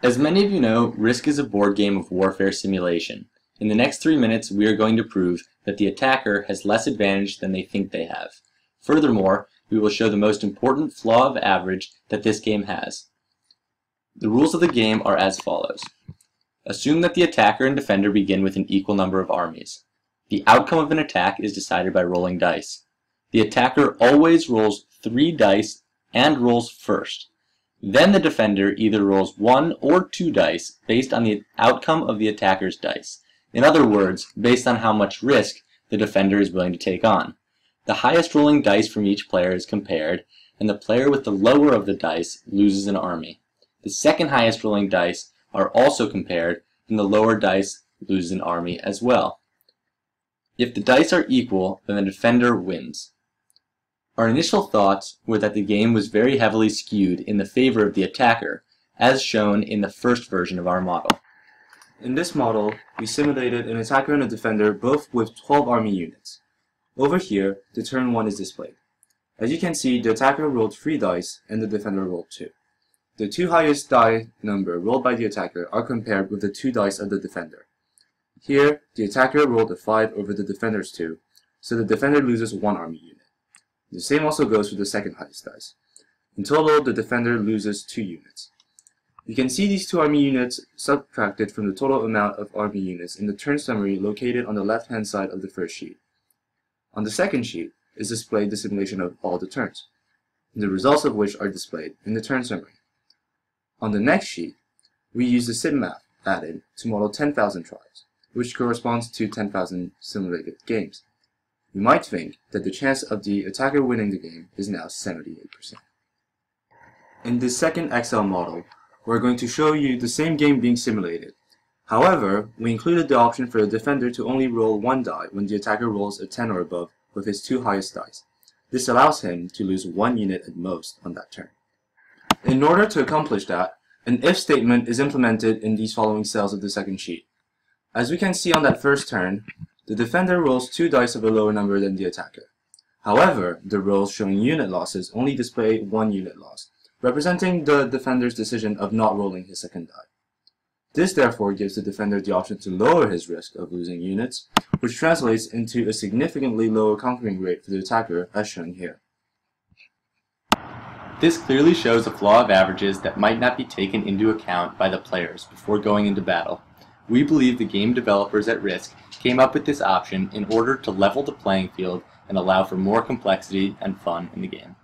As many of you know, Risk is a board game of warfare simulation. In the next 3 minutes, we are going to prove that the attacker has less advantage than they think they have. Furthermore, we will show the most important flaw of average that this game has. The rules of the game are as follows. Assume that the attacker and defender begin with an equal number of armies. The outcome of an attack is decided by rolling dice. The attacker always rolls 3 dice and rolls first. Then the defender either rolls 1 or 2 dice based on the outcome of the attacker's dice. In other words, based on how much risk the defender is willing to take on. The highest rolling dice from each player is compared, and the player with the lower of the dice loses an army. The second highest rolling dice are also compared, and the lower dice loses an army as well. If the dice are equal, then the defender wins. Our initial thoughts were that the game was very heavily skewed in the favor of the attacker, as shown in the first version of our model. In this model, we simulated an attacker and a defender both with 12 army units. Over here, the turn 1 is displayed. As you can see, the attacker rolled 3 dice and the defender rolled 2. The 2 highest die number rolled by the attacker are compared with the 2 dice of the defender. Here, the attacker rolled a 5 over the defender's 2, so the defender loses 1 army unit. The same also goes for the second highest dice. In total, the defender loses 2 units. You can see these 2 army units subtracted from the total amount of army units in the turn summary located on the left-hand side of the first sheet. On the second sheet is displayed the simulation of all the turns, the results of which are displayed in the turn summary. On the next sheet, we use the sim map added to model 10,000 trials, which corresponds to 10,000 simulated games. You might think that the chance of the attacker winning the game is now 78%. In this second Excel model, we're going to show you the same game being simulated. However, we included the option for the defender to only roll 1 die when the attacker rolls a 10 or above with his 2 highest dice. This allows him to lose 1 unit at most on that turn. In order to accomplish that, an if statement is implemented in these following cells of the second sheet. As we can see on that first turn, the defender rolls 2 dice of a lower number than the attacker. However, the rolls showing unit losses only display 1 unit loss, representing the defender's decision of not rolling his second die. This therefore gives the defender the option to lower his risk of losing units, which translates into a significantly lower conquering rate for the attacker as shown here. This clearly shows a flaw of averages that might not be taken into account by the players before going into battle. We believe the game developers at Risk came up with this option in order to level the playing field and allow for more complexity and fun in the game.